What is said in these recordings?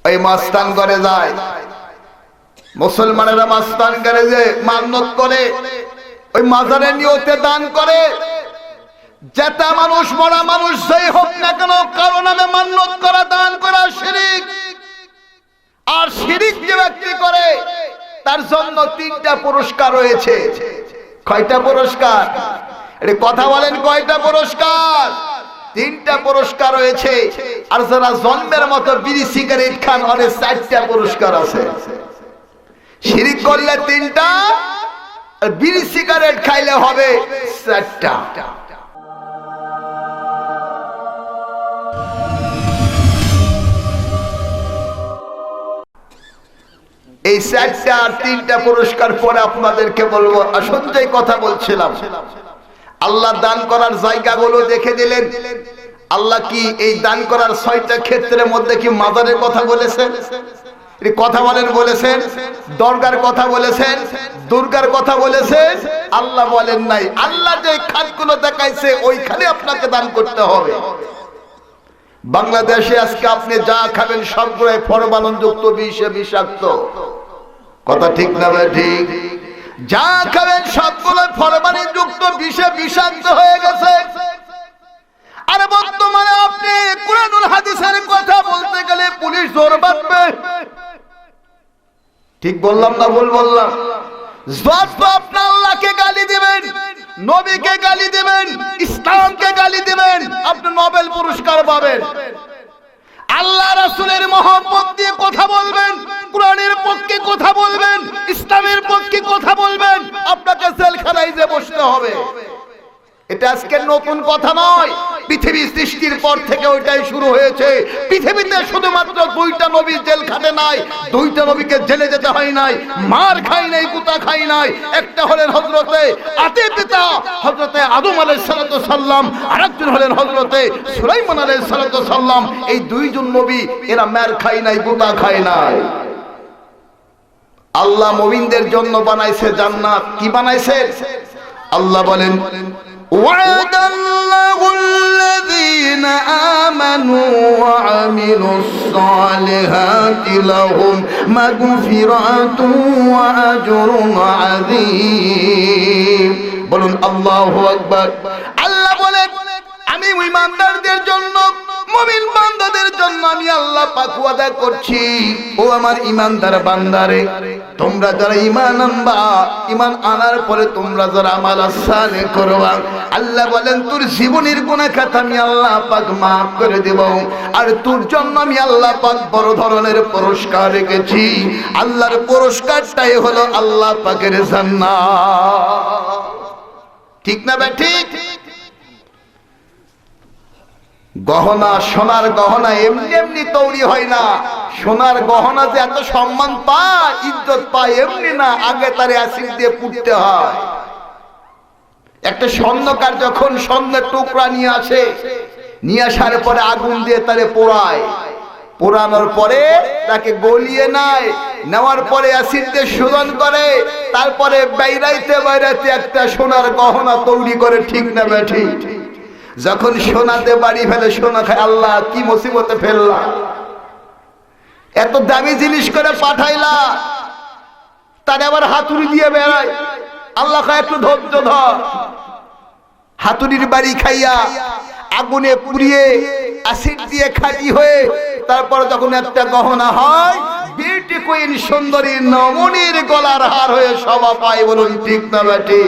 ওই মাস্তান করে যায়, মুসলমানেরা মাস্তান করে যে মান্নত করে, ওই মাজারের নিয়তে দান করে। যেটা মানুষ মরা মানুষ যেই হোক না কেন, কারো নামে মান্নত করা, দান করা শিরিক। আর শিরিক যে ব্যক্তি করে তার জন্য 3টা পুরস্কার রয়েছে। কয়টা পুরস্কার? এটা কথা বলেন, কয়টা পুরস্কার? 3টা পুরস্কার রয়েছে। আর যারা জন্মের মতো বিড়ি সিগারেট খান, ওদের 4টা পুরস্কার আছে। শিরিক করলে 3টা, আর বিড়ি সিগারেট খাইলে হবে 4টা। এই 4টা আর 3টা পুরস্কার পরে আপনাদেরকে বলবো। আসুন, যে কথা বলছিলাম, আল্লাহ দান করার জায়গাগুলো দেখে দিলেন। আল্লাহ কি এই দান করার 6টা ক্ষেত্রের মধ্যে কি মাজারের কথা বলেছেন? কথা বলেন, বলেছেন? দরগার কথা বলেছেন? দুর্গার কথা বলেছেন? আল্লাহ বলেন নাই। আল্লাহ যে খাতগুলো দেখাইছে ওইখানে আপনাকে দান করতে হবে। বাংলাদেশে আজকে আপনি যা খাবেন সবগুলোই ফরমালিন যুক্ত, বিষে বিষাক্ত। কথা ঠিক না ভাই? ঠিক। যা খাবেন সবগুলো ফরমালিন যুক্ত, বিষে বিষাক্ত হয়ে গেছে। আর বর্তমানে আপনি কুরআনুল হাদিসের কথা বলতে গেলে পুলিশ জোর বাঁধবে। ঠিক বললাম না ভুল বললাম? যত আপনি আল্লাহকে গালি দিবেন, নবীকে গালি দিবেন, ইসলামকে গালি দিবেন, আপনি নোবেল পুরস্কার পাবেন। আল্লাহ রাসূলের মহব্বত দিয়ে কথা বলবেন, কোরআনের পক্ষে কথা বলবেন, ইসলামের পক্ষে কথা বলবেন, আপনাকে জেলখানায় যে বসতে হবে। এটা আজকে নতুন কথা নয়, পৃথিবী সৃষ্টির পর থেকে ওইটাই শুরু হয়েছে। পৃথিবীতে শুধুমাত্র 2টা নবী জেল খাটে নাই, 2টা নবীকে জেলে যেতে হয় নাই, মার খাই নাই, কুতা খাই নাই। একটা হলেন হযরতে আদম পিতা, হযরতে আদম আলাইহিস সালাতু সাল্লাম, আরেকজন হলেন হযরতে সুলাইমান আলাইহিস সালাতু সাল্লাম। এই 2 জন নবী, এরা মার খাই নাই, কুতা খায় নাই। আল্লাহ মুমিনদের জন্য বানাইছে জান্নাত। কি বানাইছে? আল্লাহ বলেন, وعد الله الذين آمنوا وعملوا الصالحات لهم مغفرة وأجر عظيم। বলুন আল্লাহু আকবার। আল্লাহ বলেন, আমি ঈমানদারদের জন্য, মুমিন বান্দাদের জন্য আমি আল্লাহ পাক ওয়াদা করছি, ও আমার ঈমানদার বান্দারে, তোমরা যারা ঈমান আনবা, ঈমান আনার পরে তোমরা যারা আমাল সালেহ করবা, আল্লাহ বলেন তোর জীবনের গুনাহ খাতা আমি আল্লাহ পাক maaf করে দেব। আর তোর জন্য আমি আল্লাহ পাক বড় ধরনের পুরস্কার রেখেছি। আল্লাহর পুরস্কারটাই হলো আল্লাহ পাকের জান্নাত। ঠিক না ভাই? ঠিক। গহনা, সোনার গহনা এমনি এমনি তৈরি হয় না। সোনার গহনা যে এত সম্মান পায়, ইজ্জত পায়, এমনি না, আগে তারে অ্যাসিড দিয়ে পুড়তে হয়। একটা স্বর্ণকার যখন স্বর্ণের টুকরা নিয়ে আসে, নিয়ে আসার পরে আগুন দিয়ে তারে পোড়ায়, পোড়ানোর পরে তাকে গলিয়ে নেয়, নেওয়ার পরে অ্যাসিড দিয়ে শোধন করে, তারপরে বাইরাইতে বাইরাইতে একটা সোনার গহনা তৈরি করে। ঠিক না বেঠি? যখন সোনাতে বাড়ি ফেলে, সোনা খায়, আল্লাহ কি মুসিবতে ফেললা, এত দামি জিনিস করে পাঠাইলা, তার আবার হাতুড়ি দিয়ে বেড়ায়। আল্লাহ খায় একটু ধৈর্য ধর। হাতুড়ির বাড়ি খাইয়া, আগুনে পুড়িয়ে, অ্যাসিড দিয়ে খাঁটি হয়ে, তারপর যখন একটা গহনা হয়, বিউটি কুইন, সুন্দরী নমুনির গলার হার হয়ে সভা পায়। বলুন ঠিক না বেটি?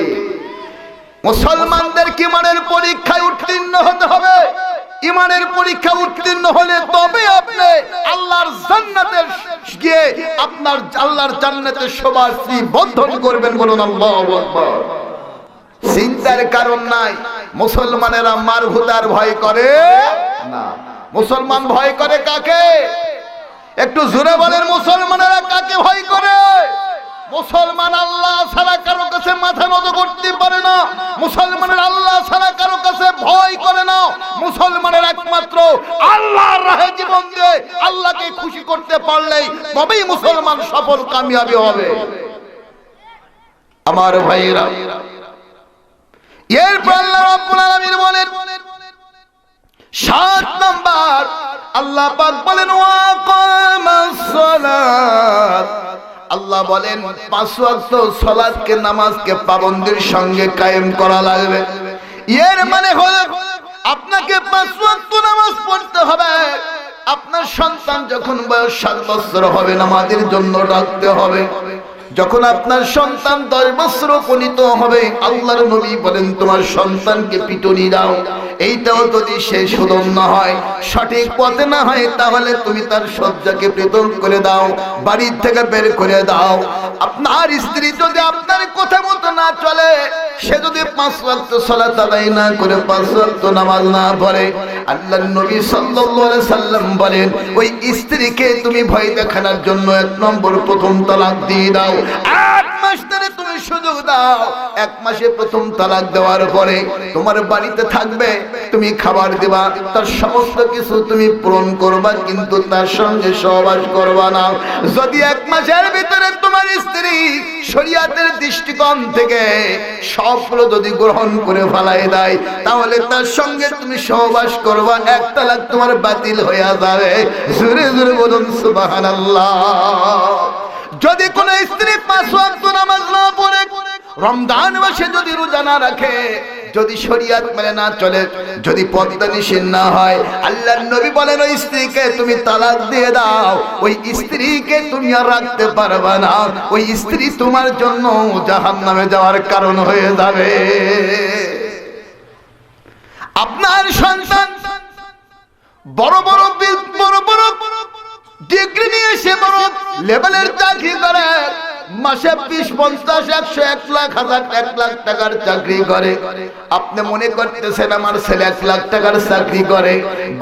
মুসলমানদের ঈমানের পরীক্ষায় উত্তীর্ণ হতে হবে। ঈমানের পরীক্ষা উত্তীর্ণ হলে তবে আপনি আল্লাহর জান্নাতে গিয়ে আপনার আল্লাহর জান্নাতে সবাসী বন্ধন করবেন। বলুন আল্লাহু আকবার। চিন্তার কারণ নাই। মুসলমানেরা মারহুদার ভয় করে না। মুসলমান ভয় করে কাকে? একটু জোরে বলেন, মুসলমানেরা কাকে ভয় করে? মুসলমান আল্লাহ ছাড়া কারো কাছে মাথা নত করতে পারে না। মুসলমানের আল্লাহ ছাড়া কারো কাছে ভয় করে না। মুসলমানের একমাত্র আল্লাহর রাহে জীবন দিয়ে আল্লাহকে খুশি করতে পারলেই তবেই মুসলমান সফল কামিয়াবি হবে। আমার ভাইরা, এরপর আল্লাহ রাব্বুল আলামিন বলেন 7 নাম্বার, আল্লাহ পাক বলেন ওয়াকামাস আল্লাহ বলেন 5 ওয়াক্ত সালাতকে নামাজকে পাবন্দির সঙ্গে কায়েম করা লাগবে। এর মানে হলো আপনাকে 5 ওয়াক্ত নামাজ পড়তে হবে। আপনার সন্তান যখন বয়স 7 বছর হবে নামাজের জন্য ডাকতে হবে। যখন আপনার সন্তান 10 বছর উপনীত হবে আল্লাহর নবী বলেন তোমার সন্তানকে পিটুনি দাও। এইটাও যদি সে সুদম না হয়, সঠিক পথে না হয়, তাহলে তুমি তার শয্যাকে পৃথক করে দাও, বাড়ির থেকে বের করে দাও। আপনার স্ত্রী যদি আপনার কথা মতো না চলে, সে যদি 5 ওয়াক্ত সালাত আদায় না করে 5 ওয়াক্ত নামাজ না পড়ে, আল্লাহর নবী সাল্লাল্লাহু আলাইহি সাল্লাম বলেন ওই স্ত্রীকে তুমি ভয় দেখানোর জন্য 1 নম্বর প্রথম তালাক দিয়ে দাও। 8 মাস ধরে তুমি সুযোগ দাও। 1 মাসে প্রথম তালাক দেওয়ার পরে তোমার বাড়িতে থাকবে, তুমি খাবার দেবা, তার সমস্ত কিছু তুমি পূরণ করবা, কিন্তু তার সঙ্গে সহবাস করবা না। যদি 1 মাসের ভিতরে তোমার স্ত্রী শরীয়তের দৃষ্টিকোণ থেকে সবগুলো যদি গ্রহণ করে ফেলাই দেয়, তাহলে তার সঙ্গে তুমি সহবাস করবা, 1 তালাক তোমার বাতিল হয়ে যাবে। জোরে জোরে বলুন সুবহানাল্লাহ। যদি কোন স্ত্রী 5 ওয়াক্ত নামাজ না পড়ে, রমজান মাসে যদি রোজা না রাখে, যদি শরীয়ত মেনে না চলে, যদি পর্দা নিষেধ না হয়, আল্লাহর নবী বলেন ওই স্ত্রীকে তুমি তালাক দিয়ে দাও। ওই স্ত্রীকে তুমি আর রাখতে পারবে না। ওই স্ত্রী তোমার জন্য জাহান্নামে যাওয়ার কারণ হয়ে যাবে। আপনার সন্তান বড় বড় ডিগ্রি নিয়ে সে বড় লেভেলের চাকরি করে, মাসে 20, 50, 100, 1 লাখ, 1 লাখ টাকার চাকরি করে। আপনি মনে করতেছেন আমার ছেলে 1 লাখ টাকার চাকরি করে,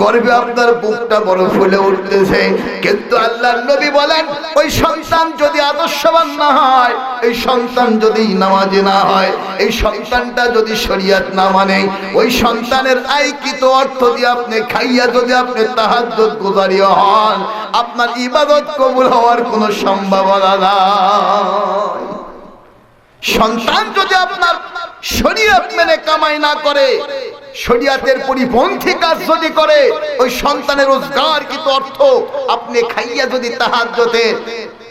গর্বে আপনার বুকটা বড় ফুলে উঠতেছে। কিন্তু আল্লাহর নবী বলেন ওই সন্তান যদি আদর্শবান না হয়, এই সন্তান যদি নামাজি না হয়, এই সন্তানটা যদি শরীয়ত না মানে, ওই সন্তানের আয়কৃত অর্থ দিয়ে আপনি খাইয়া যদি আপনি তাহাজ্জুদ গুজারি হন, আপনার ইবাদত কবুল হওয়ার কোনো সম্ভাবনা নাই। সন্তান যদি আপনার শরীয়ত মেনে কামাই না করে, শরীয়তের পরিপন্থী কাজ যদি করে, ওই সন্তানের রোজগারকৃত অর্থ আপনি খাইয়া যদি তাহাজ্জুদে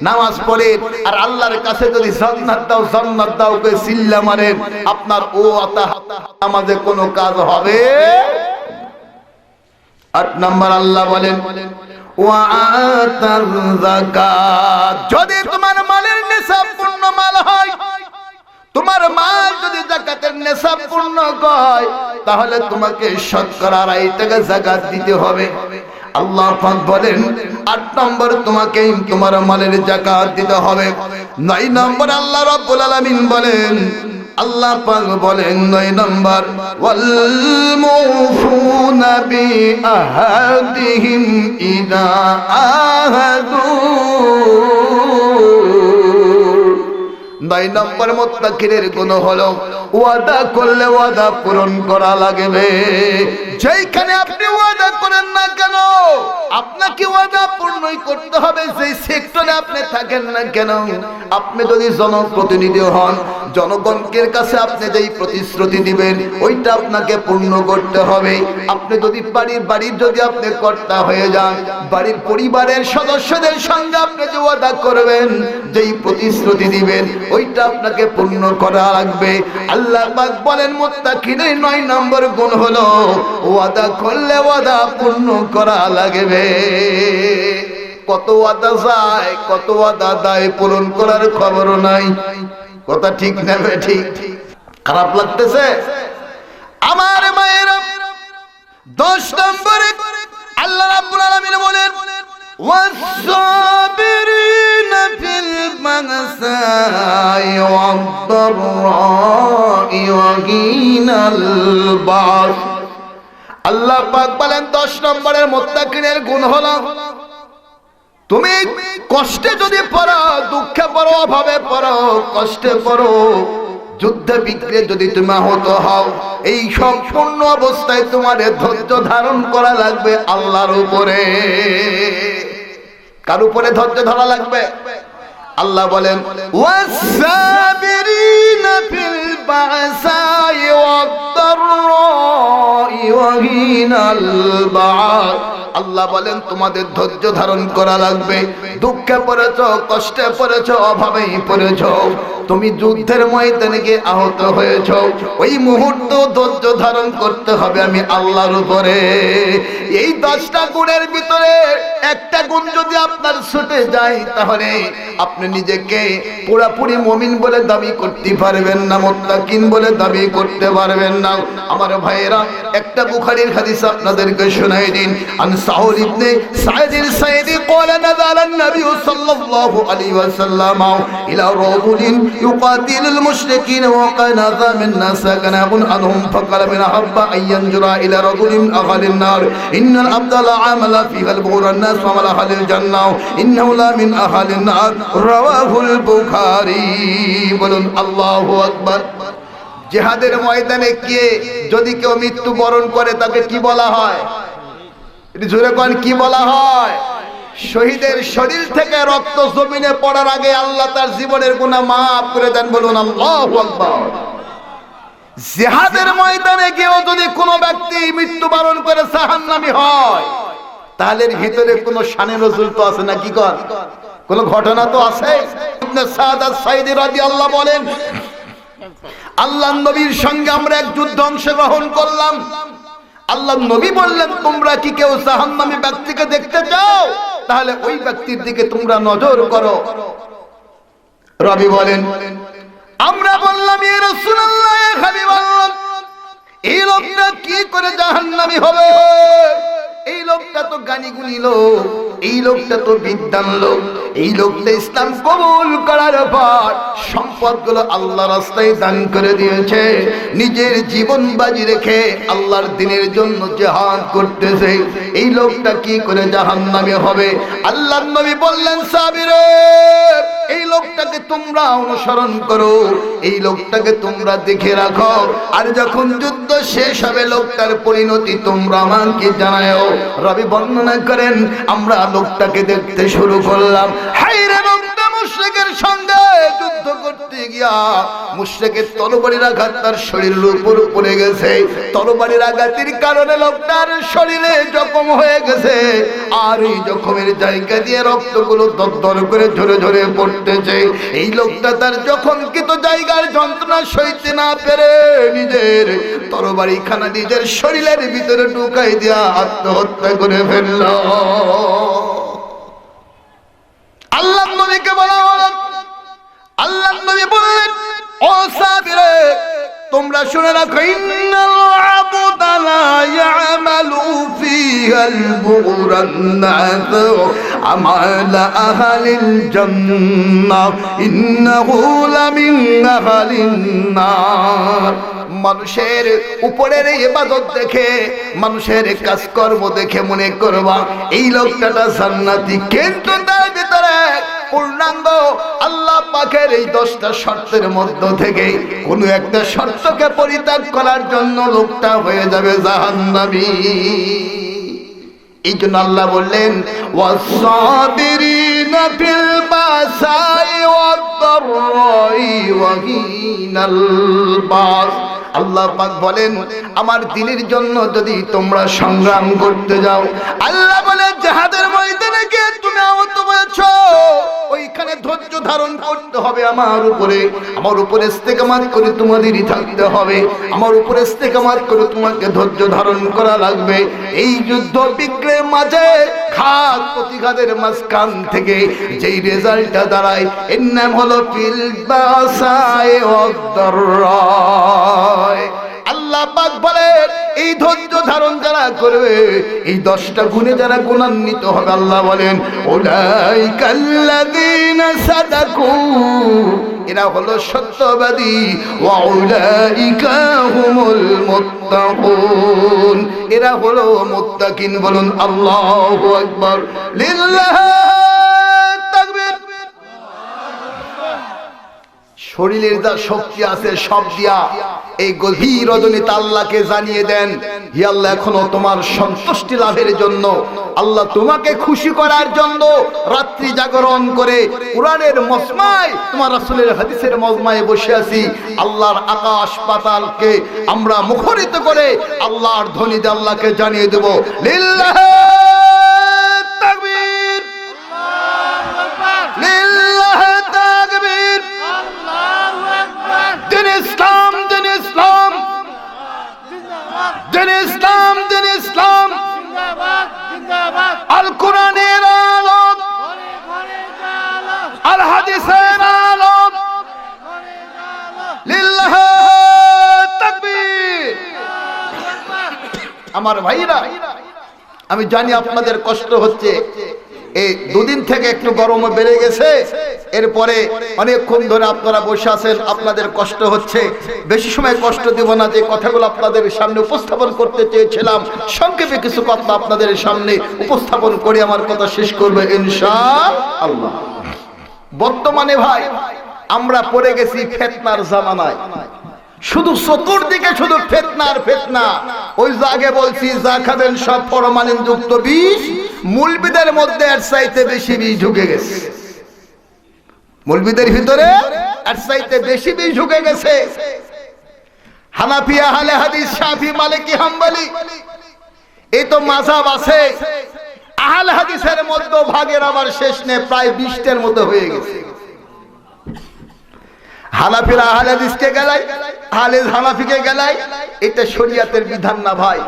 নামাজ পড়ে আর আল্লাহর কাছে যদি জান্নাত দাও জান্নাত দাও করে চিল্লা মারেন, আপনার ও নামাজে কোনো কাজ হবে। 8 নম্বর আল্লাহ বলেন ওয়াতার যাকাত। যদি তোমার মালের নিসাব পূর্ণ মাল হয়, তোমার মাল যদি যাকাতের নিসাব পূর্ণ হয়, তাহলে তোমাকে শতকরা 2.5 টাকা যাকাত দিতে হবে। আল্লাহ পাক বলেন 8 নম্বর তোমাকে তোমার মালের যাকাত দিতে হবে। 9 নম্বর আল্লাহ রাব্বুল আলামিন বলেন, আল্লাহ পাক বলেন 9 নম্বর ওয়াল মুফুনা বিআহদিহিম ইযা আহাদু। 9 নম্বর মুত্তাকিনের গুণ হলো ওয়াদা করলে ওয়াদা পূরণ করা লাগবে। যেখানে আপনি ওয়াদা করেন না কেন, আপনাকে ওয়াদা পূর্ণই করতে হবে। যেই সেক্টরে আপনি থাকেন না কেন, আপনি যদি জনপ্রতিনিধি হন, জনগণের কাছে আপনি যেই প্রতিশ্রুতি দিবেন ওইটা আপনাকে পূর্ণ করতে হবে। আপনি যদি বাড়ির যদি আপনি কর্তা হয়ে যান, বাড়ির পরিবারের সদস্যদের সঙ্গে আপনি যে ওয়াদা করবেন, যেই প্রতিশ্রুতি দিবেন, ওইটা আপনাকে পূর্ণ করা লাগবে। আল্লাহ পাক বলেন মুত্তাকিনের 9 নম্বর গুণ হলো ওয়াদা করলে ওয়াদা পূর্ণ করা লাগবে। কত ওয়াদা যায়, কত ওয়াদা দায় পূরণ করার খবর নাই। কথা ঠিক না ঠিক? খারাপ লাগতেছে আমার মায়েরা। 10 নম্বরে আল্লাহ রাব্বুল আলামিন বলেন ওয়াস-সাবিরিনা ফিল বা'সাই ওয়াদ-দাররাই ওয়া হিনাল বা'স। আল্লাহ পাক বলেন 10 নম্বরের মুত্তাকিনের গুণ হলো তুমি কষ্টে যদি পড়ো, দুঃখে পড়ো, অভাবে পড়ো, কষ্টে পড়ো, যুদ্ধে বিগ্রহে যদি তুমি আহত হও, এই সম্পূর্ণ অবস্থায় তোমার ধৈর্য ধারণ করা লাগবে আল্লাহর উপরে। কার উপরে ধৈর্য ধরা লাগবে? আল্লাহ বলেন ওয়াস-সাবিরিনা ফিল البأساء والضراء وحين البعث। আল্লাহ বলেন তোমাদের ধৈর্য ধারণ করা লাগবে। দুঃখে পড়েছো, কষ্টে পড়েছো, অভাবেই পড়েছো, তুমি যুদ্ধের ময়দানে গিয়ে আহত হয়েছো, ওই মুহূর্ত ধৈর্য ধারণ করতে হবে আমি আল্লাহর উপরে। এই 10টা গুণের ভিতরে একটা গুণ যদি আপনার ছুটে যায় তাহলে আপনি নিজেকে পুরাপুরি মুমিন বলে দাবি করতে পারবেন না, মুত্তাকিন বলে দাবি করতে পারবেন না। আমার ভাইয়েরা, একটা বুখারীর হাদিস আপনাদেরকে শোনাই দিন। আন সাউদ ইবনে সাঈদ আল-সাঈদি قال نزل النبي صلى الله عليه وسلم الى رجل يقاتل المشركين وقد نزل من الناس كان عنهم فقال من احب ان ينظر الى رجل من اهل النار ان العبد لا عمل فيها البغور الناس وعمل اهل الجنه انه لا من اهل النار رواه البخاري। বলুন আল্লাহু আকবার। জিহাদের ময়দানে গিয়ে যদি কেউ মৃত্যুবরণ করে তাকে কি বলা হয়? জোরে কোন কি বলা হয়? শহীদের শরীর থেকে রক্ত জমিনে পড়ার আগে আল্লাহ তার জীবনের গুনাহ maaf করে দেন। বলুন আল্লাহু আকবার। জিহাদের ময়দানে গিয়েও যদি কোনো ব্যক্তি মৃত্যুবরণ করে জাহান্নামী হয় তাহলে এর ভিতরে কোনো শানে নজুল তো আছে না? কি কর কোন ঘটনা তো আছে। ইবনে সাদ আস-সাঈদি রাদিয়াল্লাহু বলেন, আল্লাহর নবীর সঙ্গে আমরা এক যুদ্ধে অংশগ্রহণ করলাম। আল্লাহর নবী বললেন, তোমরা কি কেউ জাহান্নামী ব্যক্তিকে দেখতে চাও? তাহলে ওই ব্যক্তির দিকে তোমরা নজর করো। রাবী বলেন, আমরা বললাম, ইয়া রাসূলুল্লাহ, ইয়া হাবিবাল্লাহ, এই লোকটা কি করে জাহান্নামী হবে? এই লোকটা তো জ্ঞানী গুণী লোক, এই লোকটা তো বিদ্বান লোক, এই লোকটা ইসলাম কবুল করার পর সম্পদগুলো আল্লাহর রাস্তায় দান করে দিয়েছে, নিজের জীবন বাজি রেখে আল্লাহর দ্বীনের জন্য জিহাদ করতেছে, এই লোকটা কি করে জাহান্নামী হবে? আল্লাহর নবী বললেন, সাহাবীরা, এই লোকটাকে তোমরা অনুসরণ করো, এই লোকটাকে তোমরা দেখে রাখো, আর যখন যুদ্ধ শেষ হবে লোকটার পরিণতি তোমরা আমাকে জানাও। রাবী বর্ণনা করেন, আমরা লোকটাকে দেখতে শুরু করলাম। হায়রে, লোকটা মুশরিকের সঙ্গে যুদ্ধ করতে গিয়া মুশরিকের তরবারির আঘাত তার শরীরের উপর পড়ে গেছে। তরবারির আঘাতের কারণে লোকটার শরীরে জখম হয়ে গেছে, আর এই জখমের জায়গা দিয়ে রক্তগুলো দরদর করে ঝরে ঝরে পড়তেছে। এই লোকটা তার জখমকৃত জায়গার যন্ত্রণা সইতে না পেরে নিজের তরবারি খানা নিজের শরীরের ভিতরে ঢুকাই দিয়া আত্মহত্যা করে ফেলল। আল্লাহর নবীকে বলা হলো, আল্লাহর নবী বললেন, ও সাহাবীরা, তোমরা শুনে রাখো, ইন্নাল আবদা লা ইয়ামালু ফিহাল বুরান্নাত আমালা আহলিল জান্নাহ ইন্নাহু লামিন আহলিন নার। মানুষের উপরের ইবাদত দেখে, মানুষের কাজকর্ম দেখে মনে করবা এই লোকটা জান্নাতি, কিন্তু তার ভিতরে পূর্ণাঙ্গ আল্লাহ পাকের এই 10টা শর্তের মধ্য থেকে কোন একটা শর্তকে পরিত্যাগ করার জন্য লোকটা হয়ে যাবে জাহান্নামী। এই জন্য আল্লাহ বললেন, ওয়াস-সাবিরিনা ফিল বাসাই ওয়াদ-দাররাই ওয়া হিনাল বাস। আল্লাহ পাক বলেন, আমার দ্বীনের জন্য যদি তোমরা সংগ্রাম করতে যাও, আল্লাহ বলে জিহাদের ময়দানে গিয়ে তুমি আহত হয়েছো, ওইখানে ধৈর্য ধারণ করতে হবে আমার উপরে, আমার উপরে ইস্তেকামাত করে তোমাদেরই থাকতে হবে, আমার উপরে ইস্তেকামাত করে তোমাকে ধৈর্য ধারণ করা লাগবে। এই যুদ্ধ বিগ্রহের মাঝে ঘাত প্রতিঘাতের মাঝখান থেকে যেই রেজাল্টটা দাঁড়ায় এর নাম হলো ফিল বাসাই ওয়াদ-দাররাই। আল্লাহ পাক বলে, এই ধৈর্য ধারণ যারা করবে, এই 10টা গুণে যারা গুণান্বিত হবে, আল্লাহ বলেন, উলাইকাল্লাযীনা সাদাকু, এরা হলো সত্যবাদী, ওয়া উলাইকা হুমুল মুত্তাকুন, এরা হলো মুত্তাকিন। বলুন আল্লাহু আকবার, লিল্লাহি তাকবীর। শরীরের যা শক্তি আছে সব দিয়া এই গভীর রজনীতে আল্লাহকে জানিয়ে দেন, হে আল্লাহ, এখনো তোমার সন্তুষ্টি লাভের জন্য, আল্লাহ তোমাকে খুশি করার জন্য রাত্রি জাগরণ করে কোরআনের মজমায়, তোমার রাসূলের হাদিসের মজমায় বসে আছি। আল্লাহর আকাশ পাতালকে আমরা মুখরিত করে আল্লাহর ধ্বনি দিয়ে আল্লাহকে জানিয়ে দেব, লিল্লাহি তাকবীর, লিল্লাহি তাকবীর, দিন ইসলাম, দিন ইসলাম, দিন ইসলাম, দিন ইসলাম, আল কোরআনের আলোক, আল হাদিসের আলোক, লিল্লাহি তাকবীর। আমার ভাইরা, আমি জানি আপনাদের কষ্ট হচ্ছে, এই দুদিন থেকে একটু গরম বেড়ে গেছে, এরপরে অনেকক্ষণ ধরে আপনারা বসে আছেন, আপনাদের কষ্ট হচ্ছে। বেশি সময় কষ্ট দেব না, যে কথাগুলো আপনাদের সামনে উপস্থাপন করতে চেয়েছিলাম সংক্ষেপে কিছু কথা আপনাদের সামনে উপস্থাপন করে আমার কথা শেষ করবে ইনশাআল্লাহ। বর্তমানে ভাই আমরা পড়ে গেছি ফিতনার জামানায়, শুধু চতুর্দিকে শুধু ফিতনার ফিতনা। ওই যে আগে বলছি, যা খাবেন সব ফরমালিন যুক্ত বিষ, মুলবিদের মধ্যে এর চাইতে বেশি বিষ ঢুকে গেছে, মুলবিদের ভিতরে এর চাইতে বেশি বিষ ঢুকে গেছে। হানাফি, আহলে হাদিস, শাফি, মালিকি, হাম্বলি, এই তো মাযহাব আছে। আহলে হাদিসের মধ্যে ভাগের আবার শেষ নেই, প্রায় 20টার মতো হয়ে গেছে। হানাফিরা আহলে হাদিসকে গেলাই, আহলে হানাফিকে গেলাই, এটা শরীয়তের বিধান না ভাই।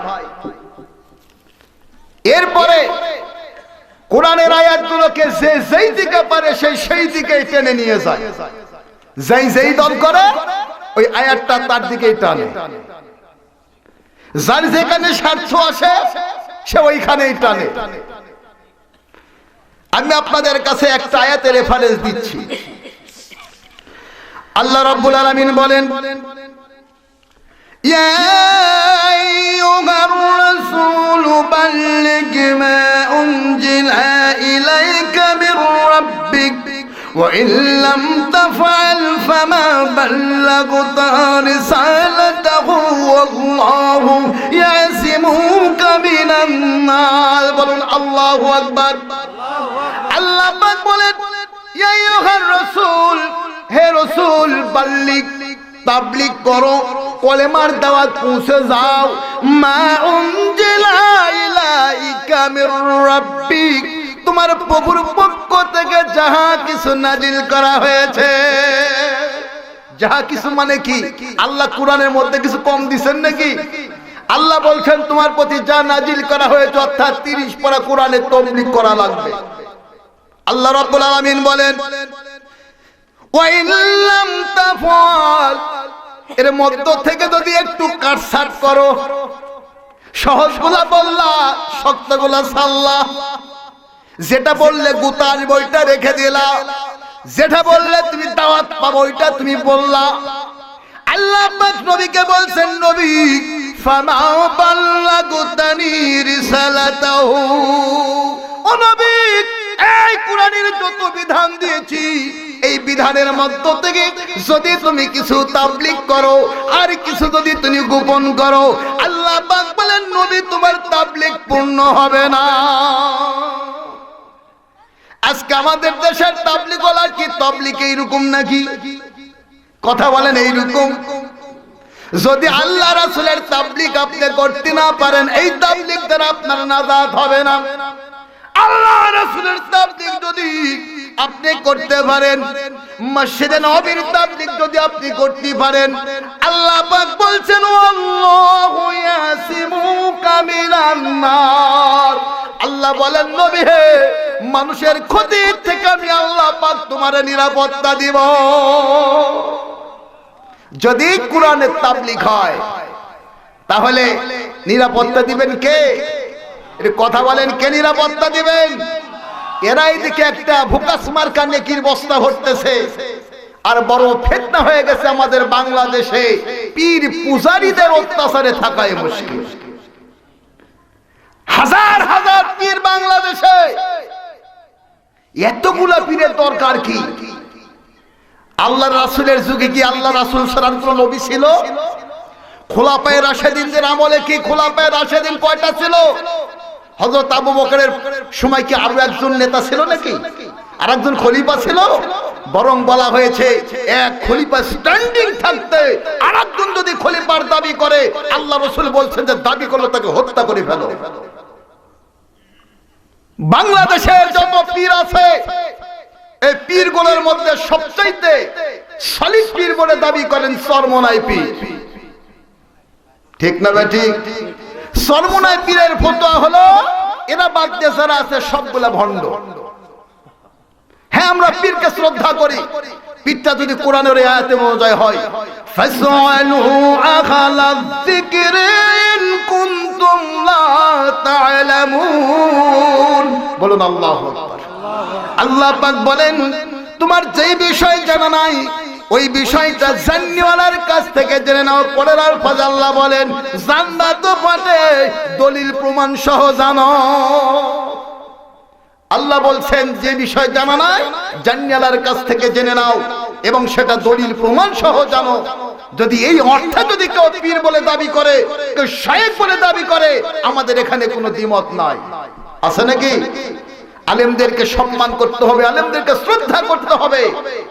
এরপরে কোরআনের আয়াতগুলোকে যে যেই দিকে পারে সেই দিকে টেনে নিয়ে যায়, যেই দল করে ওই আয়াতটা তার দিকেই টানে, যার যেখানে স্বার্থ আসে সে ওইখানেই টানে। আমি আপনাদের কাছে একটা আয়াতের রেফারেন্স দিচ্ছি। আল্লাহ রাব্বুল আলামিন বলেন, ইয়া আইয়ুহার রাসূলু বাল্লিগ মা উনজিলা ইলাইকা মির রাব্বিক ওয়া ইন লাম তাফআল ফামা বাল্লাগতা রিসালাতাহু ওয়াল্লাহু ইয়াসিমুকা মিনান নাস। বলুন আল্লাহু আকবার। আল্লাহ পাক বলেন, ইয়া আইয়ুহার রাসূল, হে রাসূল, বাল্লিগ, তাবলীগ করো, কলেমার দাওয়াত পৌঁছে যাও, মা উনজিলা ইলাইকা মির রাব্বিক, তোমার প্রভুর পক্ষ থেকে যাহা কিছু নাজিল করা হয়েছে। যাহা কিছু মানে কি? আল্লাহ কোরআনের মধ্যে কিছু কম দিবেন নাকি? আল্লাহ বলছেন তোমার প্রতি যা নাজিল করা হয়েছে, অর্থাৎ 30 পারা কোরআনের তাবলীগ করা লাগবে। আল্লাহ রাব্বুল আলামিন বলেন, এর মধ্য থেকে যদি একটু কাটছাট করো, সহজগুলা বললা, শক্তগুলা ছাড়লা, যেটা বললে গুতার বইটা রেখে দিলা, যেটা বললে তুমি দাওয়াত পাবো ওইটা তুমি বললা। আল্লাহ পাক নবীকে বলছেন, নবী, ফামা বাল্লাগুতানি রিসালাতাহু, ও নবী, এই কোরআনের যত বিধান দিয়েছি, এই বিধানের মধ্য থেকে যদি তুমি কিছু তাবলীগ করো আর কিছু যদি তুমি গোপন করো, আল্লাহ পাক বলেন, নবী, তোমার তাবলীগ পূর্ণ হবে না। আজকে আমাদের দেশের তাবলীগ ওয়ালা কি তাবলীগ এইরকম নাকি? কথা বলেন এইরকম? যদি আল্লাহ রাসূলের তাবলীগ আপনি করতে না পারেন, এই তাবলীগ দ্বারা আপনার নাজাত হবে না। আল্লাহ রাসূলের তাবলীগ যদি আপনি করতে পারেন, মসজিদে নববীর তাবলীগ যদি আপনি করতে পারেন, আল্লাহ পাক বলছেন, আল্লাহু ইয়াসিমুকা মিনান নার। আল্লাহ বলেন, নবী হে, মানুষের ক্ষতি থেকে আমি আল্লাহ পাক তোমারে নিরাপত্তা দিব। যদি কোরআনের তাবলীগ হয়, তাহলে নিরাপত্তা দিবেন কে? এর কথা বলেন, কে নিরাপত্তা দিবেন? এরা এদিকে একটা ভুকাস মার্কা নেকির বস্তা ভরতেছে, আর বড় ফিতনা হয়ে গেছে আমাদের বাংলাদেশে পীর পূজারীদের অত্যাচারে থাকায় মুশকিল। হাজার হাজার পীর বাংলাদেশে, এতগুলা পীরের দরকার কি? আল্লাহ রাসূলের যুগে কি আল্লাহ রাসূল ছাড়া কোন নবী ছিল? খোলাফায়ে রাশেদিনদের আমলে কি খোলাফায়ে রাশেদিন কয়টা ছিল? হযরত আবু বকরের সময় কি আরো একজন নেতা ছিল নাকি? আর একজন খলিফা ছিল? বরং বলা হয়েছে এক খলিফা স্ট্যান্ডিং থাকতে আরেকজন যদি খলিফার দাবি করে, আল্লাহ রাসূল বলছেন যে দাবি করলে তাকে হত্যা করে ফেলো। বাংলাদেশের যত পীর আছে, এই পীরগুলোর মধ্যে সবচাইতে সলিড পীর বলে দাবি করেন চরমোনাই পীর। ঠিক না ঠিক? চরমোনাই পীরের ফতোয়া হলো এরা বাদ দিয়ে যারা আছে সবগুলা ভণ্ড। হ্যাঁ, আমরা পীরকে শ্রদ্ধা করি, পীরটা যদি কোরআনের আয়াতে অনুযায়ী হয়, ফাসআলু আহলা যিকরি ইন কুনতুম লা তা'লামুন। বলুন আল্লাহু আকবার। আল্লাহ পাক বলেন, তোমার যেই বিষয় জানা নাই ওই বিষয়টা জান্নিওয়ালার কাছ থেকে জেনে নাও। পরের আলফাজ আল্লাহ বলেন, জানবা তো পাটে দলিল প্রমাণ সহ জানো। আল্লাহ বলছেন যে বিষয় জানা নাই জান্নিওয়ালার কাছ থেকে জেনে নাও এবং সেটা দলিল প্রমাণ সহ জানো। যদি এই অর্থে যদি কেউ পীর বলে দাবি করে, কেউ শায়েখ বলে দাবি করে, আমাদের এখানে কোনো দ্বিমত নাই। আছে নাকি? আলেমদেরকে সম্মান করতে হবে, আলেমদেরকে শ্রদ্ধা করতে হবে,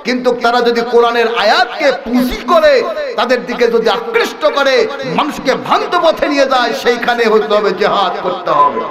কিন্তু তারা যদি কোরআনের আয়াতকে পুঁজি করে তাদের দিকে যদি আকৃষ্ট করে, মানুষকে ভ্রান্ত পথে নিয়ে যায়, সেইখানে হতে হবে জিহাদ করতে হবে।